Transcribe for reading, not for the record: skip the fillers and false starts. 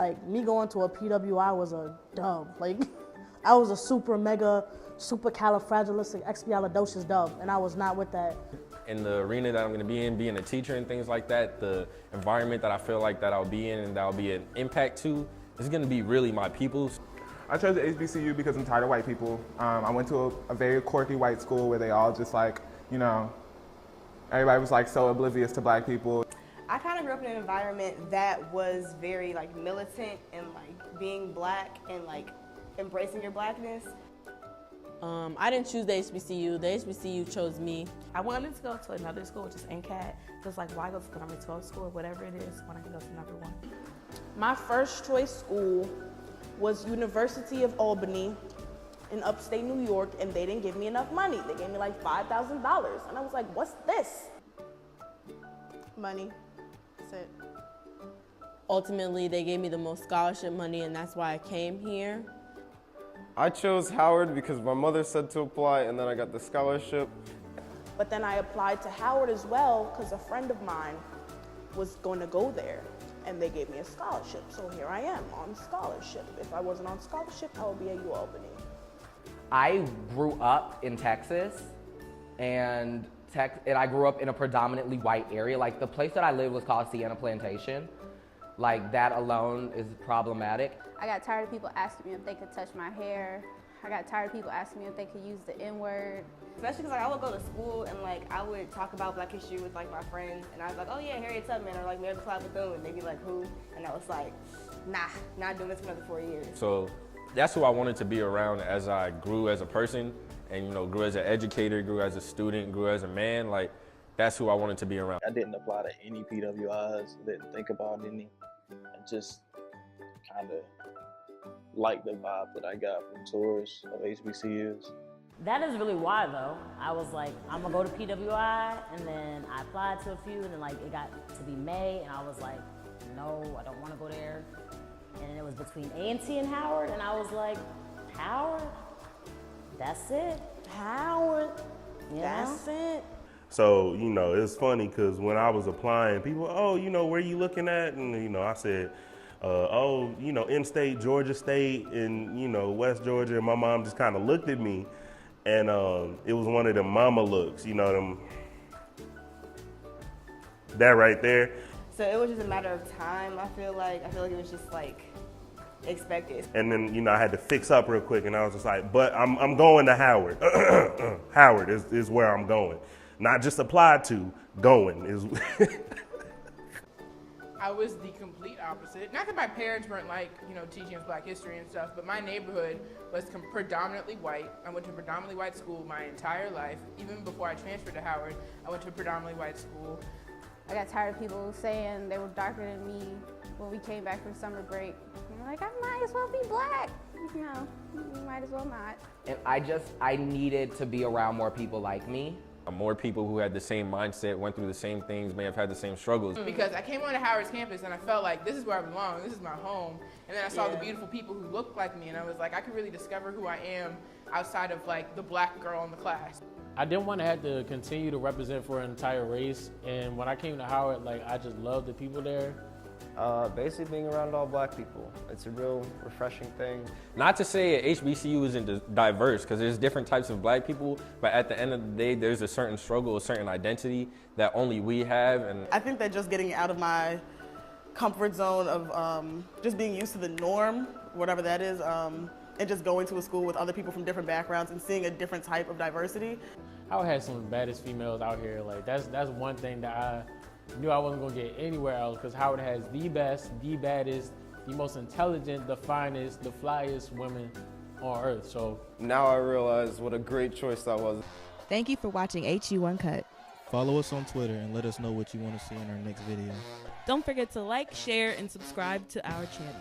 Like, me going to a PWI was a dub. Like, I was a super califragilisticexpialidocious dub, and I was not with that. In the arena that I'm gonna be in, being a teacher and things like that, the environment that I feel like that I'll be in and that I'll be an impact to is gonna be really my people's. I chose the HBCU because I'm tired of white people. I went to a very quirky white school where they all just like, you know, everybody was like so oblivious to black people. I kind of grew up in an environment that was very like militant and like being black and like embracing your blackness. I didn't choose the HBCU. The HBCU chose me. I wanted to go to another school, which is Uncut. Just like, why go to the number 12 school or whatever it is when I can go to number 1? My first choice school was University of Albany in upstate New York, and they didn't give me enough money. They gave me like $5,000, and I was like, what's this? Money. That's it. Ultimately, they gave me the most scholarship money, and that's why I came here. I chose Howard because my mother said to apply, and then I got the scholarship. But then I applied to Howard as well because a friend of mine was going to go there, and they gave me a scholarship. So here I am on scholarship. If I wasn't on scholarship, I would be at UAlbany. I grew up in Texas, and I grew up in a predominantly white area. Like, the place that I lived was called Sienna Plantation. Like, that alone is problematic. I got tired of people asking me if they could touch my hair. I got tired of people asking me if they could use the N-word. Especially because like, I would go to school and like I would talk about Black history with like my friends, and I was like, oh yeah, Harriet Tubman, or like Mary Clyde Bethune, and they'd be like, who? And I was like, nah, not doing this for another 4 years. So that's who I wanted to be around as I grew as a person, and you know, grew as an educator, grew as a student, grew as a man. Like, that's who I wanted to be around. I didn't apply to any PWIs, didn't think about any. I just kind of liked the vibe that I got from tours of HBCUs. That is really why, though. I was like, I'm gonna go to PWI, and then I applied to a few, and then like it got to be May, and I was like, no, I don't want to go there. And it was between A&T and Howard, and I was like, Howard? That's it. Howard, Yeah. that's it. So, you know, it's funny because when I was applying, people, oh, you know, where you looking at? And, you know, I said, oh, you know, in-state, Georgia State, and, you know, West Georgia. And my mom just kind of looked at me, and it was one of them mama looks, you know, them, that right there. So it was just a matter of time, I feel like it was just like expected. And then, you know, I had to fix up real quick, and I was just like, but I'm going to Howard. Howard is where I'm going. Not just applied to, going is. I was the complete opposite. Not that my parents weren't like, you know, teaching us Black history and stuff, but my neighborhood was predominantly white. I went to a predominantly white school my entire life. Even before I transferred to Howard, I went to a predominantly white school. I got tired of people saying they were darker than me when we came back from summer break. And I'm like, I might as well be black. No, you might as well not. And I needed to be around more people like me. More people who had the same mindset, went through the same things, may have had the same struggles. Because I came onto Howard's campus and I felt like this is where I belong, this is my home. And then I saw the beautiful people who looked like me, and I was like, I could really discover who I am outside of like the black girl in the class. I didn't want to have to continue to represent for an entire race, and when I came to Howard, like, I just loved the people there. Basically being around all black people. It's a real refreshing thing. Not to say HBCU isn't diverse, because there's different types of black people, but at the end of the day, there's a certain struggle, a certain identity that only we have. And I think that just getting out of my comfort zone of just being used to the norm, whatever that is, and just going to a school with other people from different backgrounds and seeing a different type of diversity. Howard has some of the baddest females out here. Like, that's one thing that I knew I wasn't gonna get anywhere else, because Howard has the best, the baddest, the most intelligent, the finest, the flyest women on earth. So now I realize what a great choice that was. Thank you for watching HU Uncut. Follow us on Twitter and let us know what you want to see in our next video. Don't forget to like, share, and subscribe to our channel.